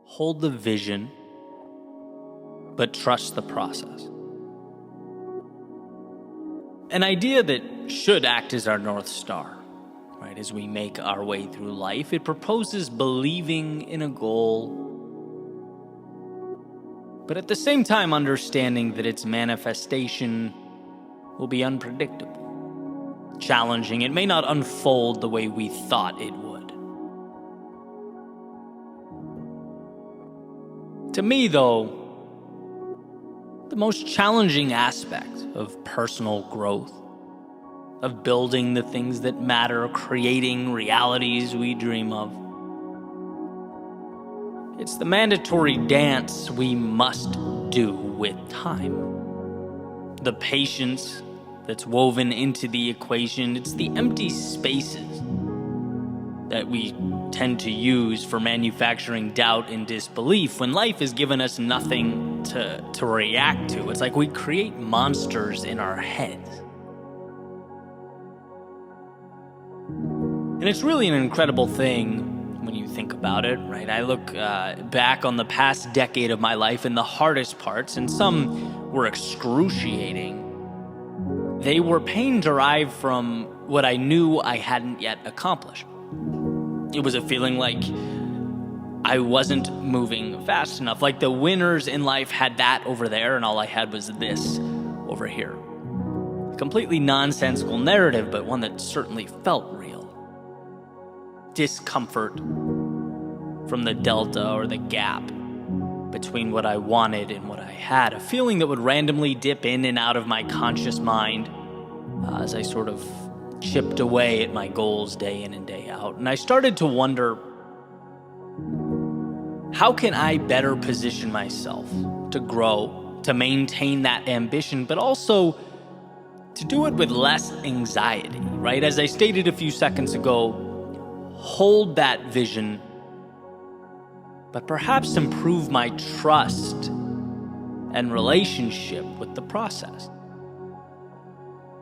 hold the vision, but trust the process. An idea that should act as our North Star, right, as we make our way through life. It proposes believing in a goal, but at the same time understanding that its manifestation will be unpredictable, challenging. It may not unfold the way we thought it would. To me, though, the most challenging aspect of personal growth, of building the things that matter, creating realities we dream of, it's the mandatory dance we must do with time. The patience that's woven into the equation, it's the empty spaces that we tend to use for manufacturing doubt and disbelief when life has given us nothing to react to. It's like we create monsters in our heads. And it's really an incredible thing when you think about it, right? I look back on the past decade of my life, and the hardest parts, and some were excruciating, they were pain derived from what I knew I hadn't yet accomplished. It was a feeling like I wasn't moving fast enough, like the winners in life had that over there and all I had was this over here. A completely nonsensical narrative, but one that certainly felt real. Discomfort from the delta or the gap between what I wanted and what I had. A feeling that would randomly dip in and out of my conscious mind as I sort of chipped away at my goals day in and day out. And I started to wonder, how can I better position myself to grow, to maintain that ambition, but also to do it with less anxiety, right? As I stated a few seconds ago, hold that vision, but perhaps improve my trust and relationship with the process.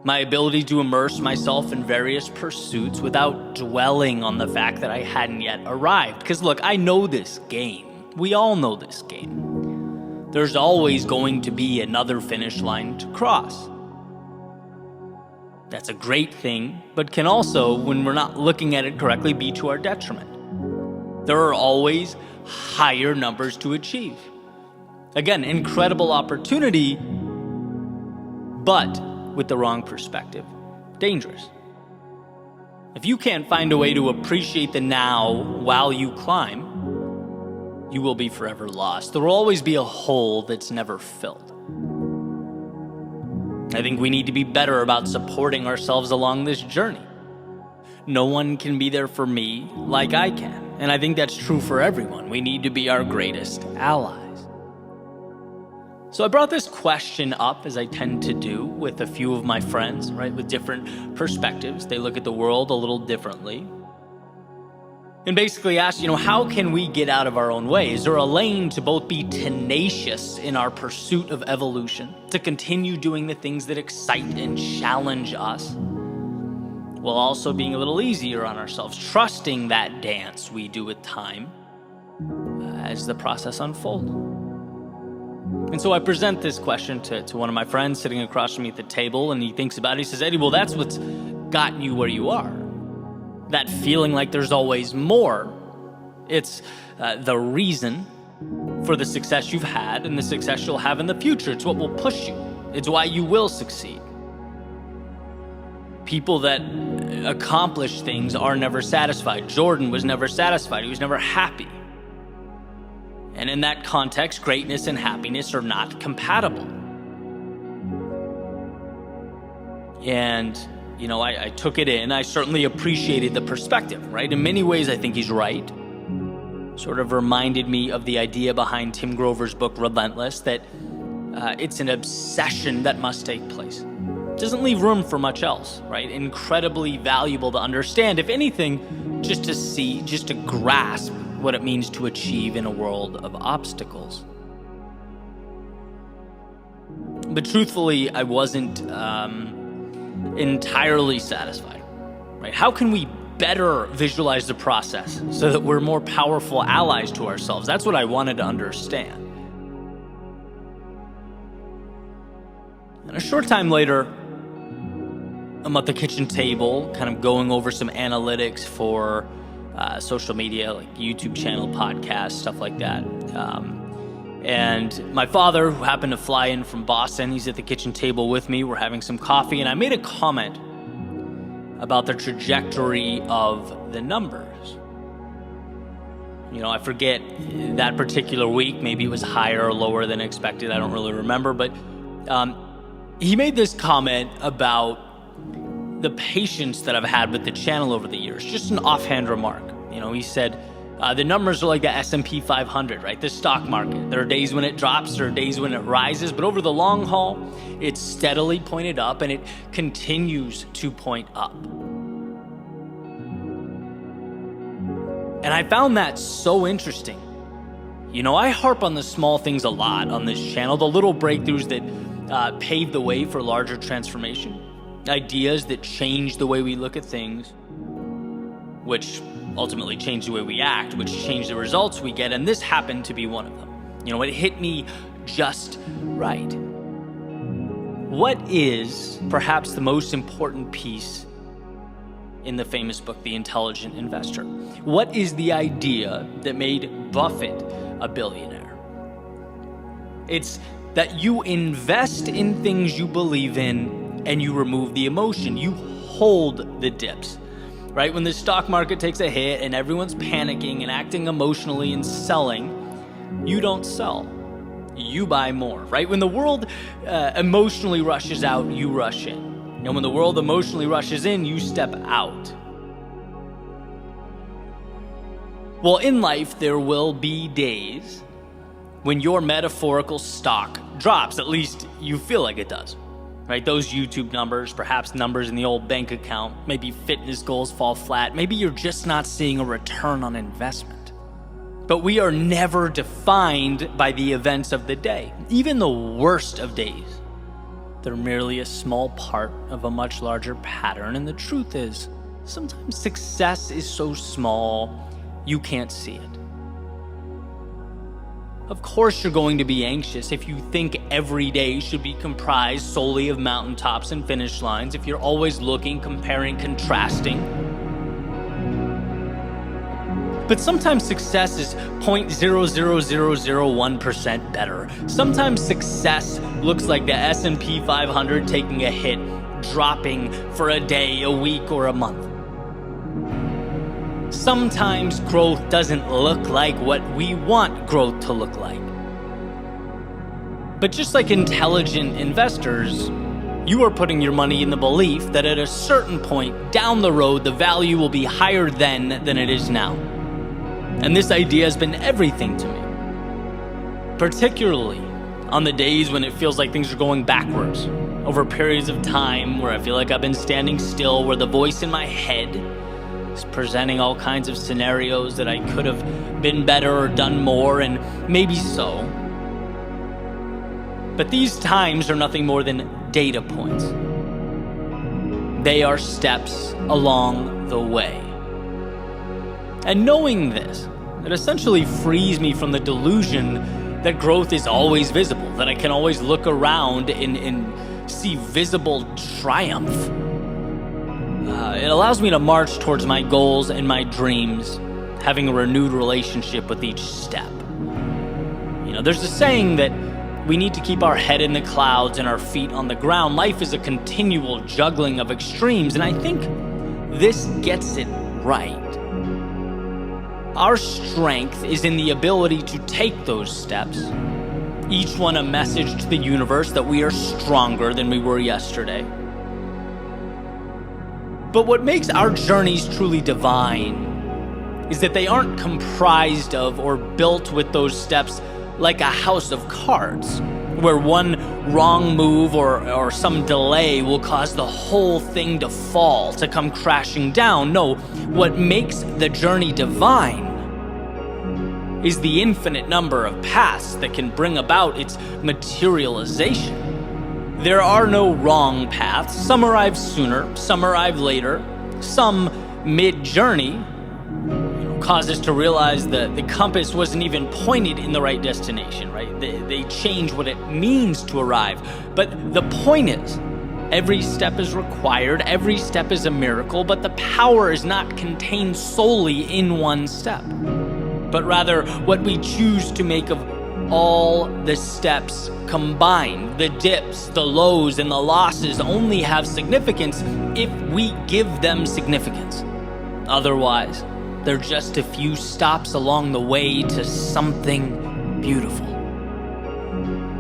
My ability to immerse myself in various pursuits without dwelling on the fact that I hadn't yet arrived. Because look, I know this game. We all know this game. There's always going to be another finish line to cross. That's a great thing, but can also, when we're not looking at it correctly, be to our detriment. There are always higher numbers to achieve. Again, incredible opportunity, but with the wrong perspective, dangerous. If you can't find a way to appreciate the now while you climb, you will be forever lost. There will always be a hole that's never filled. I think we need to be better about supporting ourselves along this journey. No one can be there for me like I can, and I think that's true for everyone. We need to be our greatest allies. So I brought this question up, as I tend to do with a few of my friends, right, with different perspectives. They look at the world a little differently. And basically asked, how can we get out of our own way? Is there a lane to both be tenacious in our pursuit of evolution, to continue doing the things that excite and challenge us, while also being a little easier on ourselves, trusting that dance we do with time as the process unfolds? And so I present this question to one of my friends sitting across from me at the table, and he thinks about it. He says, Eddie, well, that's what's gotten you where you are. That feeling like there's always more. It's the reason for the success you've had and the success you'll have in the future. It's what will push you. It's why you will succeed. People that accomplish things are never satisfied. Jordan was never satisfied. He was never happy. And in that context, greatness and happiness are not compatible. And, I took it in. I certainly appreciated the perspective, right? In many ways, I think he's right. Sort of reminded me of the idea behind Tim Grover's book, Relentless, that it's an obsession that must take place. It doesn't leave room for much else, right? Incredibly valuable to understand, if anything, just to see, just to grasp what it means to achieve in a world of obstacles. But truthfully, I wasn't entirely satisfied, right? How can we better visualize the process so that we're more powerful allies to ourselves. That's what I wanted to understand. And a short time later, I'm at the kitchen table, kind of going over some analytics for social media, like YouTube channel, podcasts, stuff like that. And my father, who happened to fly in from Boston, he's at the kitchen table with me. We're having some coffee, and I made a comment about the trajectory of the numbers. I forget that particular week. Maybe it was higher or lower than expected. I don't really remember. But he made this comment about the patience that I've had with the channel over the years. Just an offhand remark. He said, the numbers are like the S&P 500, right? The stock market. There are days when it drops, there are days when it rises, but over the long haul, it's steadily pointed up and it continues to point up. And I found that so interesting. I harp on the small things a lot on this channel, the little breakthroughs that pave the way for larger transformation, ideas that change the way we look at things, which ultimately change the way we act, which change the results we get, and this happened to be one of them. It hit me just right. What is perhaps the most important piece in the famous book, The Intelligent Investor? What is the idea that made Buffett a billionaire? It's that you invest in things you believe in and you remove the emotion. You hold the dips. Right? When the stock market takes a hit and everyone's panicking and acting emotionally and selling, you don't sell. You buy more, right? When the world emotionally rushes out, you rush in. And when the world emotionally rushes in, you step out. Well, in life, there will be days when your metaphorical stock drops. At least you feel like it does. Right? Those YouTube numbers, perhaps numbers in the old bank account, maybe fitness goals fall flat, maybe you're just not seeing a return on investment. But we are never defined by the events of the day, even the worst of days. They're merely a small part of a much larger pattern, and the truth is, sometimes success is so small, you can't see it. Of course you're going to be anxious if you think every day should be comprised solely of mountaintops and finish lines, if you're always looking, comparing, contrasting. But sometimes success is 0.00001% better. Sometimes success looks like the S&P 500 taking a hit, dropping for a day, a week, or a month. Sometimes growth doesn't look like what we want growth to look like. But just like intelligent investors, you are putting your money in the belief that at a certain point down the road, the value will be higher than it is now. And this idea has been everything to me, particularly on the days when it feels like things are going backwards, over periods of time where I feel like I've been standing still, where the voice in my head is presenting all kinds of scenarios that I could have been better or done more, and maybe so. But these times are nothing more than data points. They are steps along the way. And knowing this, it essentially frees me from the delusion that growth is always visible, that I can always look around and see visible triumph. It allows me to march towards my goals and my dreams, having a renewed relationship with each step. There's a saying that we need to keep our head in the clouds and our feet on the ground. Life is a continual juggling of extremes, and I think this gets it right. Our strength is in the ability to take those steps, each one a message to the universe that we are stronger than we were yesterday. But what makes our journeys truly divine is that they aren't comprised of or built with those steps like a house of cards, where one wrong move or some delay will cause the whole thing to fall, to come crashing down. No, what makes the journey divine is the infinite number of paths that can bring about its materialization. There are no wrong paths. Some arrive sooner, some arrive later. Some mid-journey, caused us to realize that the compass wasn't even pointed in the right destination, right? They change what it means to arrive. But the point is, every step is required, every step is a miracle, but the power is not contained solely in one step, but rather what we choose to make of all the steps combined. The dips, the lows, and the losses only have significance if we give them significance. Otherwise, they're just a few stops along the way to something beautiful.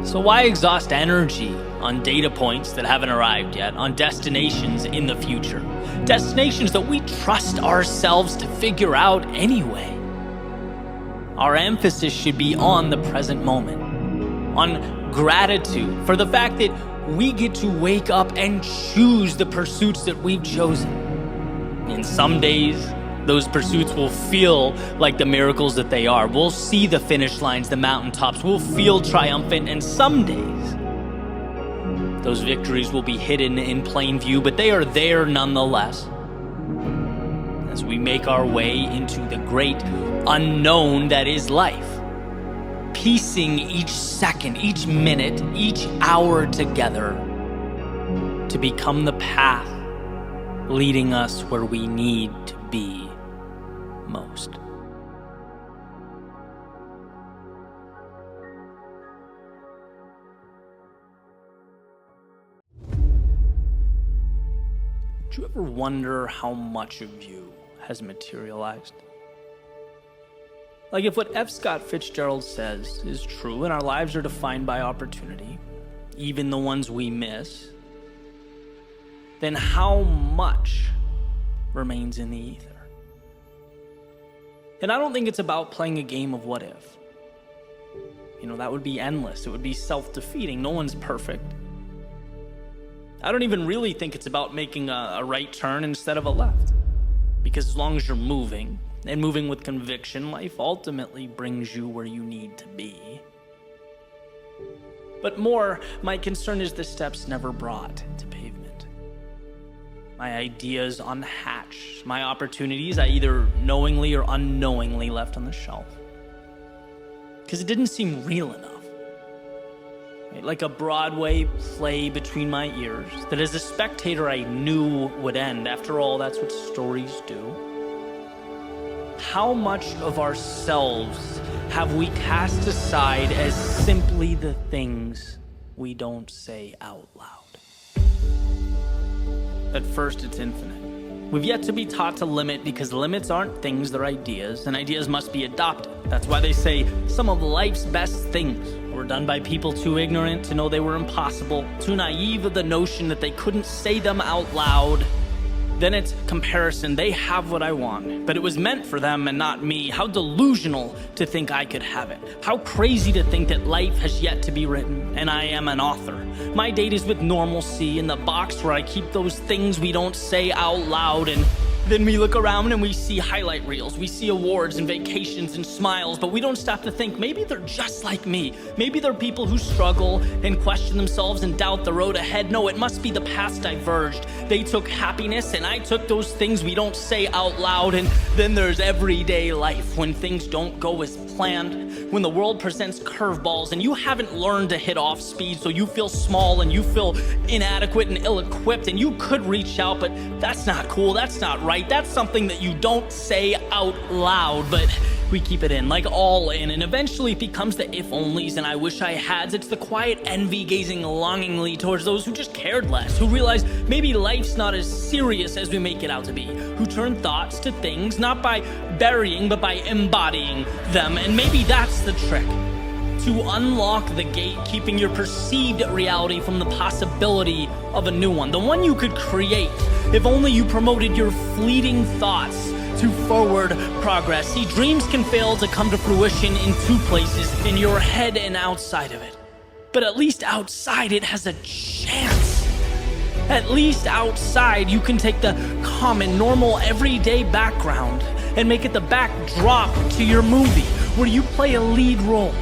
So why exhaust energy on data points that haven't arrived yet, on destinations in the future? Destinations that we trust ourselves to figure out anyway. Our emphasis should be on the present moment, on gratitude for the fact that we get to wake up and choose the pursuits that we've chosen. And some days, those pursuits will feel like the miracles that they are. We'll see the finish lines, the mountaintops. We'll feel triumphant. And some days, those victories will be hidden in plain view, but they are there nonetheless. As we make our way into the great unknown that is life, piecing each second, each minute, each hour together to become the path leading us where we need to be most. Do you ever wonder how much of you has materialized? Like, if what F. Scott Fitzgerald says is true and our lives are defined by opportunity, even the ones we miss, then how much remains in the ether? And I don't think it's about playing a game of what if. That would be endless. It would be self-defeating. No one's perfect. I don't even really think it's about making a right turn instead of a left. Because as long as you're moving, and moving with conviction, life ultimately brings you where you need to be. But more, my concern is the steps never brought to pavement. My ideas unhatched, my opportunities I either knowingly or unknowingly left on the shelf. Because it didn't seem real enough. Like a Broadway play between my ears that as a spectator I knew would end. After all, that's what stories do. How much of ourselves have we cast aside as simply the things we don't say out loud? At first, it's infinite. We've yet to be taught to limit because limits aren't things, they're ideas, and ideas must be adopted. That's why they say some of life's best things were done by people too ignorant to know they were impossible, too naive of the notion that they couldn't say them out loud. Then it's comparison. They have what I want, but it was meant for them and not me. How delusional to think I could have it. How crazy to think that life has yet to be written, and I am an author. My date is with normalcy in the box where I keep those things we don't say out loud, and then we look around and we see highlight reels, we see awards and vacations and smiles, but we don't stop to think maybe they're just like me. Maybe they're people who struggle and question themselves and doubt the road ahead. No, it must be the paths diverged. They took happiness and I took those things we don't say out loud. And then there's everyday life when things don't go as planned, when the world presents curveballs and you haven't learned to hit off speed, so you feel small and you feel inadequate and ill-equipped, and you could reach out, but that's not cool, that's not right. That's something that you don't say out loud, but we keep it in, like all in, and eventually it becomes the if-onlys and I wish I hads. It's the quiet envy gazing longingly towards those who just cared less, who realize maybe life's not as serious as we make it out to be, who turn thoughts to things not by burying but by embodying them. And maybe that's the trick, to unlock the gate, keeping your perceived reality from the possibility of a new one, the one you could create if only you promoted your fleeting thoughts to forward progress. See, dreams can fail to come to fruition in two places, in your head and outside of it. But at least outside it has a chance. At least outside you can take the common, normal, everyday background and make it the backdrop to your movie, where you play a lead role.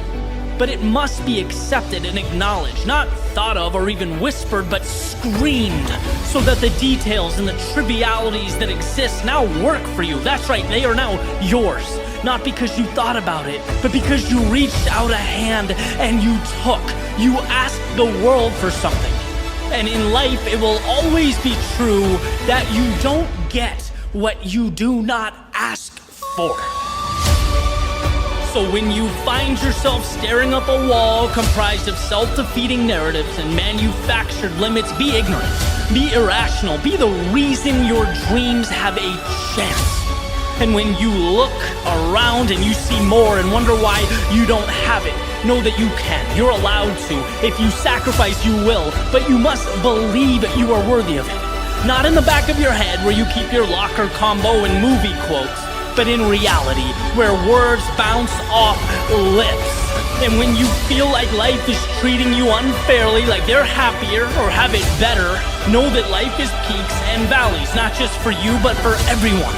but it must be accepted and acknowledged, not thought of or even whispered, but screamed, so that the details and the trivialities that exist now work for you. That's right, they are now yours. Not because you thought about it, but because you reached out a hand and you took. You asked the world for something. And in life, it will always be true that you don't get what you do not ask for. So when you find yourself staring up a wall comprised of self-defeating narratives and manufactured limits, be ignorant, be irrational, be the reason your dreams have a chance. And when you look around and you see more and wonder why you don't have it, know that you can. You're allowed to. If you sacrifice, you will. But you must believe you are worthy of it. Not in the back of your head where you keep your locker combo and movie quotes, but in reality, where words bounce off lips. And when you feel like life is treating you unfairly, like they're happier or have it better, know that life is peaks and valleys, not just for you, but for everyone.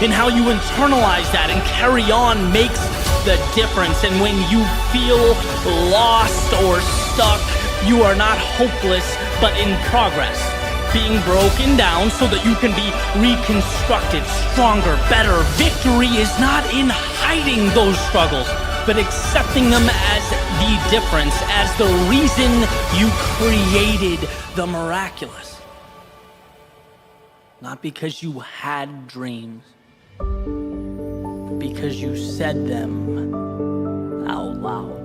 And how you internalize that and carry on makes the difference. And when you feel lost or stuck, you are not hopeless, but in progress. Being broken down so that you can be reconstructed, stronger, better. Victory is not in hiding those struggles, but accepting them as the difference, as the reason you created the miraculous. Not because you had dreams, but because you said them out loud.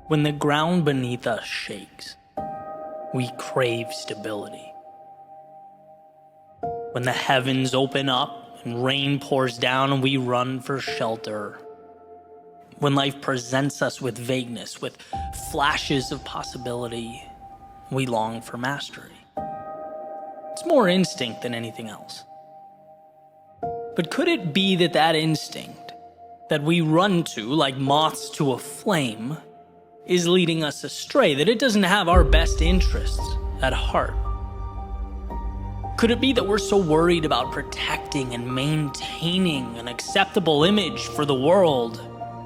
When the ground beneath us shakes, we crave stability. When the heavens open up and rain pours down and we run for shelter. When life presents us with vagueness, with flashes of possibility, we long for mastery. It's more instinct than anything else. But could it be that that instinct that we run to like moths to a flame is leading us astray, that it doesn't have our best interests at heart? Could it be that we're so worried about protecting and maintaining an acceptable image for the world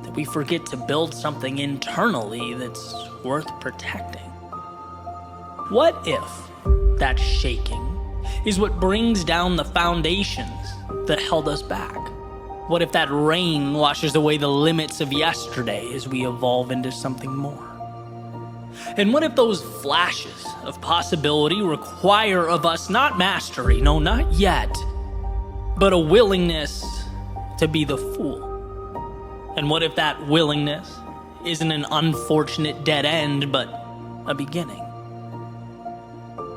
that we forget to build something internally that's worth protecting? What if that shaking is what brings down the foundations that held us back? What if that rain washes away the limits of yesterday as we evolve into something more? And what if those flashes of possibility require of us not mastery, no, not yet, but a willingness to be the fool? And what if that willingness isn't an unfortunate dead end, but a beginning?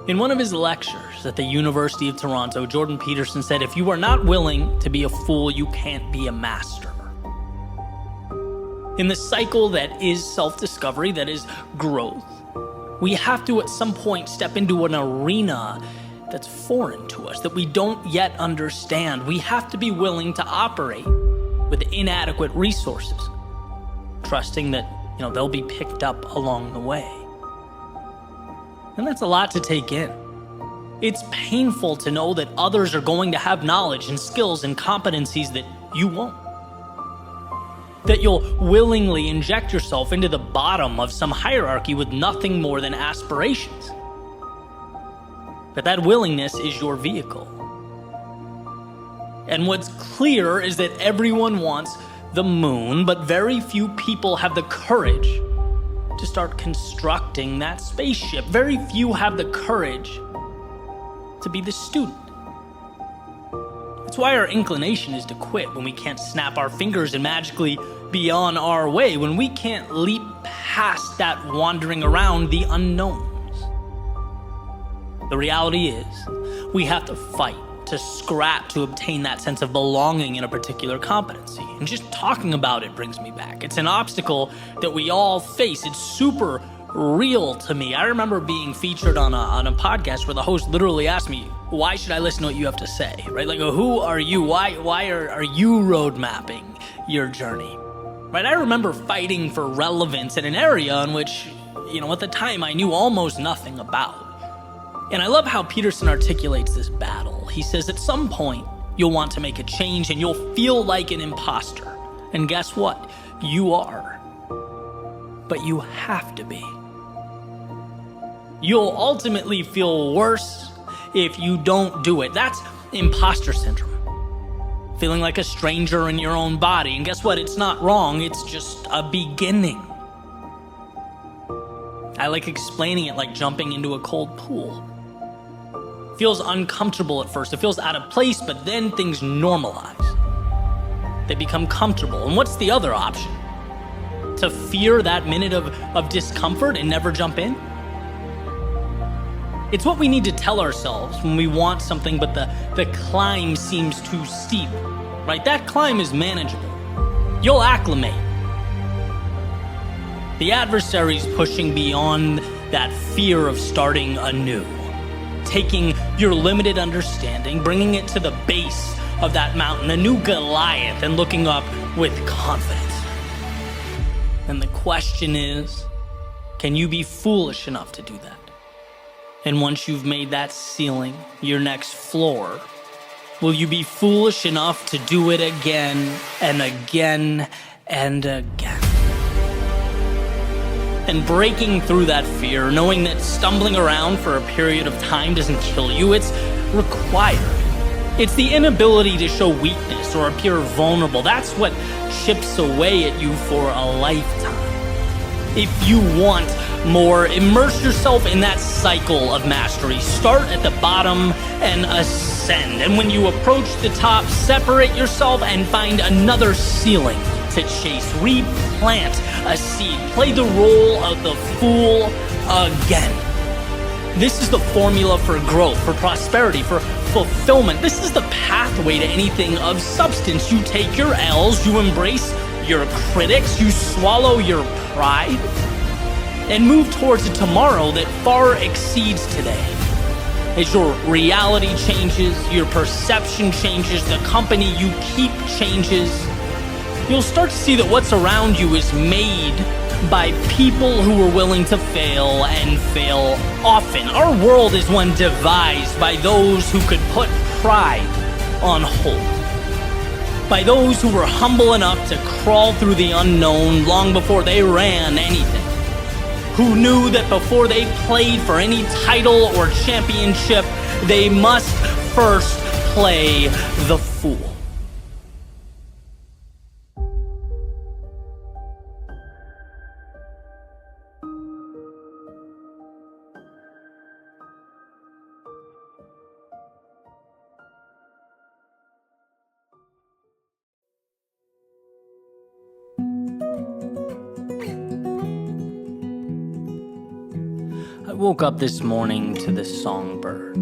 In one of his lectures at the University of Toronto, Jordan Peterson said, if you are not willing to be a fool, you can't be a master. In the cycle that is self-discovery, that is growth, we have to at some point step into an arena that's foreign to us, that we don't yet understand. We have to be willing to operate with inadequate resources, trusting that, they'll be picked up along the way. And that's a lot to take in. It's painful to know that others are going to have knowledge and skills and competencies that you won't. That you'll willingly inject yourself into the bottom of some hierarchy with nothing more than aspirations. But that willingness is your vehicle. And what's clear is that everyone wants the moon, but very few people have the courage to start constructing that spaceship. Very few have the courage to be the student. That's why our inclination is to quit when we can't snap our fingers and magically be on our way, when we can't leap past that wandering around the unknowns. The reality is, we have to fight, to scrap to obtain that sense of belonging in a particular competency. And just talking about it brings me back. It's an obstacle that we all face. It's super real to me. I remember being featured on a podcast where the host literally asked me, why should I listen to what you have to say, right? Like, who are you? Why are you road mapping your journey, right? I remember fighting for relevance in an area in which, at the time I knew almost nothing about. And I love how Peterson articulates this battle. He says, at some point, you'll want to make a change and you'll feel like an imposter. And guess what? You are. But you have to be. You'll ultimately feel worse if you don't do it. That's imposter syndrome. Feeling like a stranger in your own body. And guess what? It's not wrong. It's just a beginning. I like explaining it like jumping into a cold pool. It feels uncomfortable at first. It feels out of place, but then things normalize. They become comfortable. And what's the other option? To fear that minute of discomfort and never jump in? It's what we need to tell ourselves when we want something, but the climb seems too steep, right? That climb is manageable. You'll acclimate. The adversary's pushing beyond that fear of starting anew, taking your limited understanding, bringing it to the base of that mountain, a new Goliath, and looking up with confidence. And the question is, can you be foolish enough to do that? And once you've made that ceiling your next floor, will you be foolish enough to do it again and again and again? And breaking through that fear, knowing that stumbling around for a period of time doesn't kill you, it's required. It's the inability to show weakness or appear vulnerable. That's what chips away at you for a lifetime. If you want more, immerse yourself in that cycle of mastery. Start at the bottom and ascend. And when you approach the top, separate yourself and find another ceiling to chase. Replant a seed. Play the role of the fool again. This is the formula for growth, for prosperity, for fulfillment. This is the pathway to anything of substance. You take your L's, you embrace your critics, you swallow your pride, and move towards a tomorrow that far exceeds today. As your reality changes, your perception changes, the company you keep changes, you'll start to see that what's around you is made by people who are willing to fail and fail often. Our world is one devised by those who could put pride on hold. By those who were humble enough to crawl through the unknown long before they ran anything. Who knew that before they played for any title or championship, they must first play the fool. I woke up this morning to this songbird,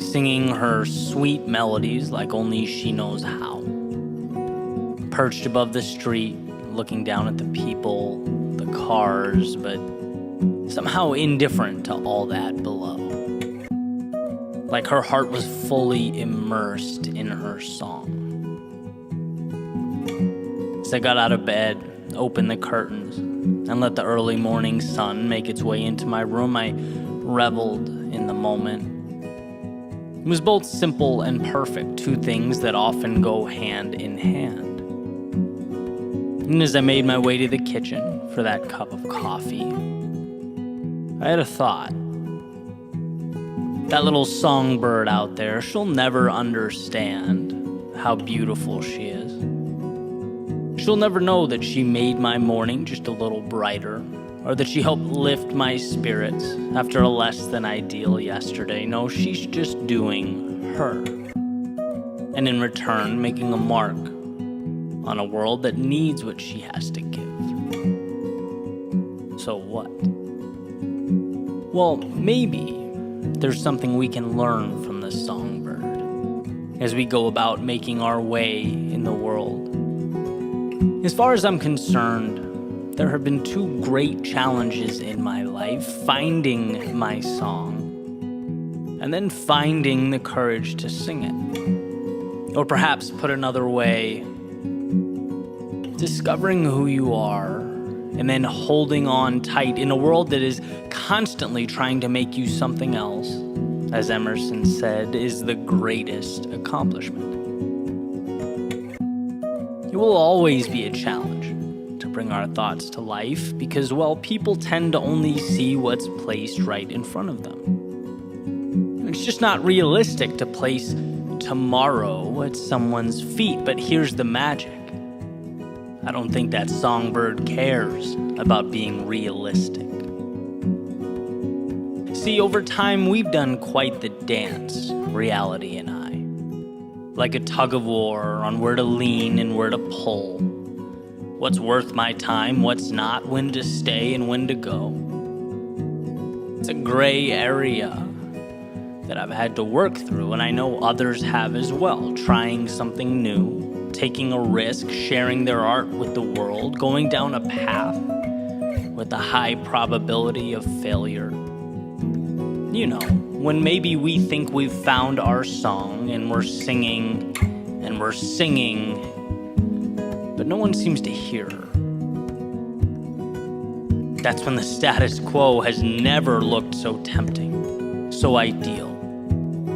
singing her sweet melodies like only she knows how. Perched above the street, looking down at the people, the cars, but somehow indifferent to all that below. Like her heart was fully immersed in her song. As I got out of bed, opened the curtains, and let the early morning sun make its way into my room, I reveled in the moment. It was both simple and perfect, two things that often go hand in hand. And as I made my way to the kitchen for that cup of coffee, I had a thought. That little songbird out there, she'll never understand how beautiful she is. She'll never know that she made my morning just a little brighter, or that she helped lift my spirits after a less than ideal yesterday. No, she's just doing her. And in return, making a mark on a world that needs what she has to give. So what? Well, maybe there's something we can learn from this songbird as we go about making our way in the world. As far as I'm concerned, there have been two great challenges in my life: finding my song and then finding the courage to sing it. Or perhaps put another way, discovering who you are and then holding on tight in a world that is constantly trying to make you something else, as Emerson said, is the greatest accomplishment. It will always be a challenge to bring our thoughts to life because, well, people tend to only see what's placed right in front of them. It's just not realistic to place tomorrow at someone's feet, but here's the magic. I don't think that songbird cares about being realistic. See, over time, we've done quite the dance, reality and I. Like a tug of war on where to lean and where to pull. What's worth my time, what's not, when to stay and when to go. It's a gray area that I've had to work through, and I know others have as well, trying something new, taking a risk, sharing their art with the world, going down a path with a high probability of failure. You know, when maybe we think we've found our song and we're singing, but no one seems to hear. That's when the status quo has never looked so tempting, so ideal.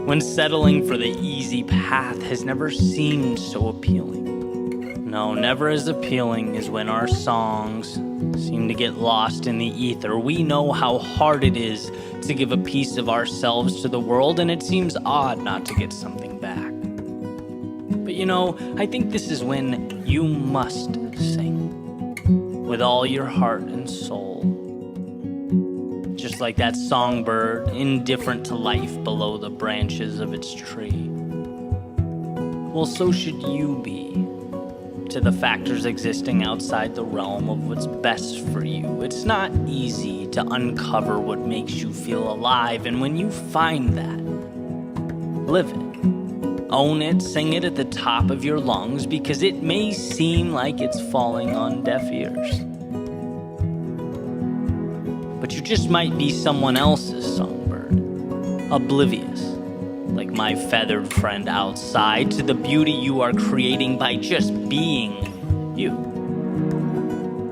When settling for the easy path has never seemed so appealing. No, never as appealing as when our songs seem to get lost in the ether. We know how hard it is to give a piece of ourselves to the world, and it seems odd not to get something back. But you know, I think this is when you must sing with all your heart and soul. Just like that songbird, indifferent to life below the branches of its tree. Well, so should you be to the factors existing outside the realm of what's best for you. It's not easy to uncover what makes you feel alive, and when you find that, live it. Own it, sing it at the top of your lungs, because it may seem like it's falling on deaf ears. But you just might be someone else's songbird, oblivious, like my feathered friend outside, to the beauty you are creating by just being you.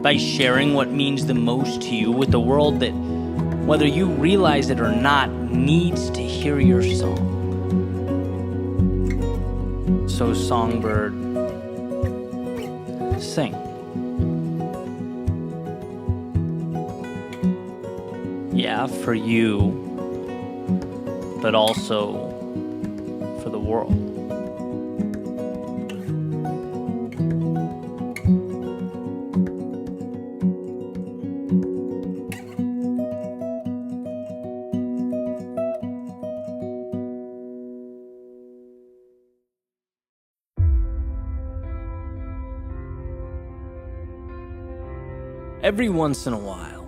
By sharing what means the most to you with the world that, whether you realize it or not, needs to hear your song. So, songbird, sing. Yeah, for you, but also for the world. Every once in a while,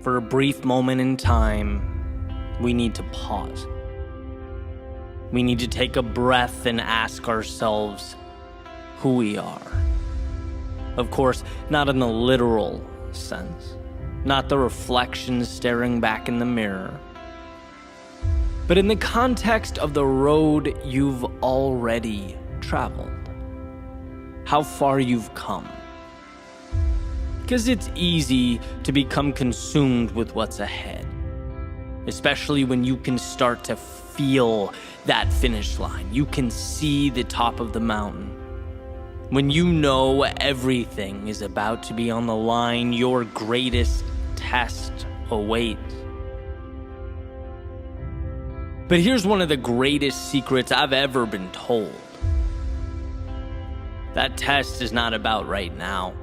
for a brief moment in time, we need to pause. We need to take a breath and ask ourselves who we are. Of course, not in the literal sense, not the reflection staring back in the mirror, but in the context of the road you've already traveled, how far you've come. Because it's easy to become consumed with what's ahead, especially when you can start to feel that finish line. You can see the top of the mountain. When you know everything is about to be on the line, your greatest test awaits. But here's one of the greatest secrets I've ever been told. That test is not about right now.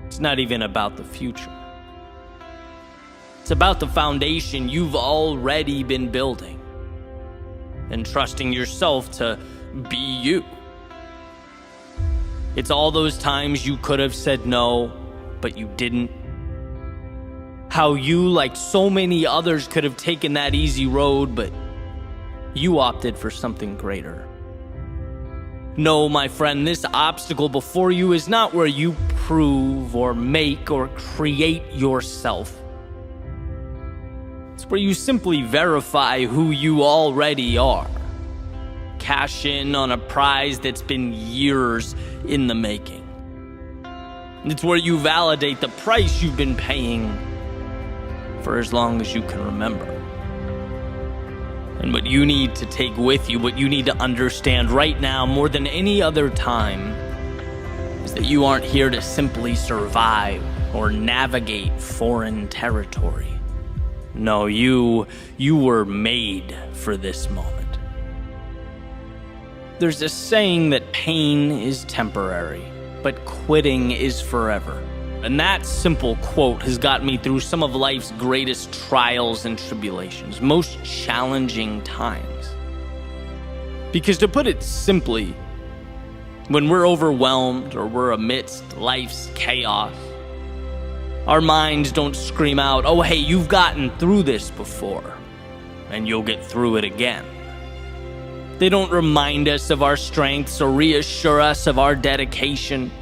It's not even about the future. It's about the foundation you've already been building and trusting yourself to be you. It's all those times you could have said no, but you didn't. How you, like so many others, could have taken that easy road, but you opted for something greater. No, my friend, this obstacle before you is not where you prove or make or create yourself. It's where you simply verify who you already are. Cash in on a prize that's been years in the making. It's where you validate the price you've been paying for as long as you can remember. And what you need to take with you, what you need to understand right now more than any other time, is that you aren't here to simply survive or navigate foreign territory. No, you were made for this moment. There's a saying that pain is temporary, but quitting is forever. And that simple quote has got me through some of life's greatest trials and tribulations, most challenging times. Because to put it simply, when we're overwhelmed or we're amidst life's chaos, our minds don't scream out, "Oh, hey, you've gotten through this before, and you'll get through it again." They don't remind us of our strengths or reassure us of our dedication.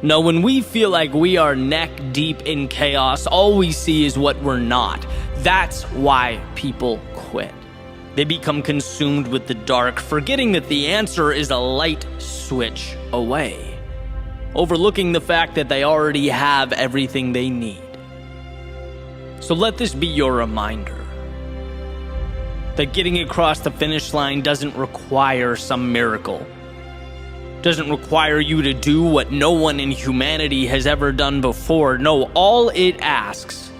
No, when we feel like we are neck deep in chaos, all we see is what we're not. That's why people quit. They become consumed with the dark, forgetting that the answer is a light switch away, overlooking the fact that they already have everything they need. So let this be your reminder that getting across the finish line doesn't require some miracle. Doesn't require you to do what no one in humanity has ever done before. No, all it asks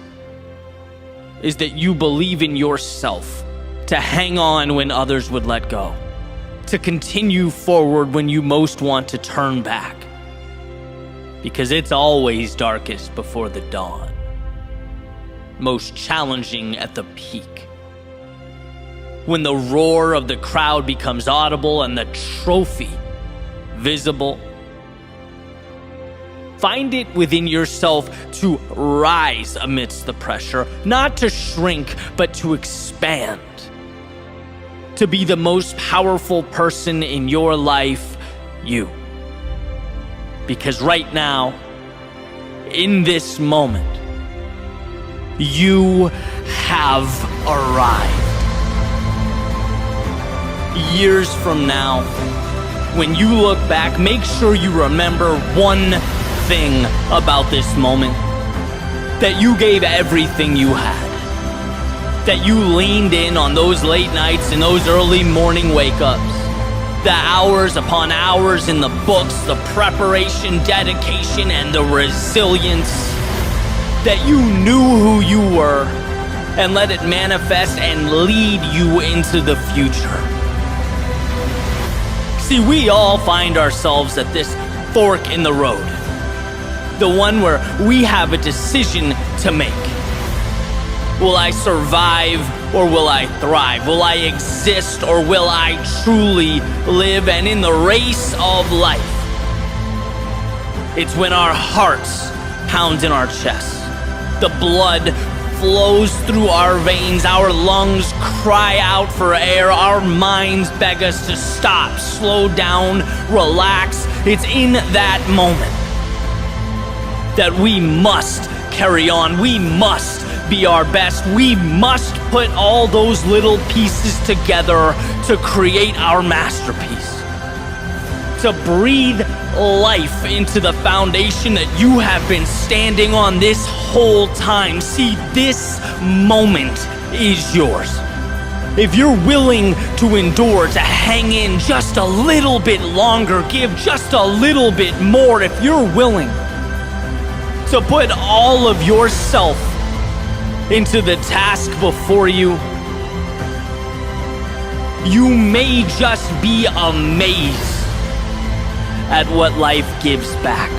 is that you believe in yourself, to hang on when others would let go, to continue forward when you most want to turn back. Because it's always darkest before the dawn, most challenging at the peak. When the roar of the crowd becomes audible and the trophy visible. Find it within yourself to rise amidst the pressure, not to shrink, but to expand. To be the most powerful person in your life, you. Because right now, in this moment, you have arrived. Years from now, when you look back, make sure you remember one thing about this moment. That you gave everything you had. That you leaned in on those late nights and those early morning wake-ups. The hours upon hours in the books, the preparation, dedication, and the resilience. That you knew who you were and let it manifest and lead you into the future. See, we all find ourselves at this fork in the road. The one where we have a decision to make. Will I survive or will I thrive? Will I exist or will I truly live? And in the race of life, it's when our hearts pound in our chests. The blood flows through our veins, our lungs cry out for air, our minds beg us to stop, slow down, relax. It's in that moment that we must carry on. We must be our best. We must put all those little pieces together to create our masterpiece. To breathe life into the foundation that you have been standing on this whole time. See, this moment is yours. If you're willing to endure, to hang in just a little bit longer, give just a little bit more, if you're willing to put all of yourself into the task before you, you may just be amazed at what life gives back.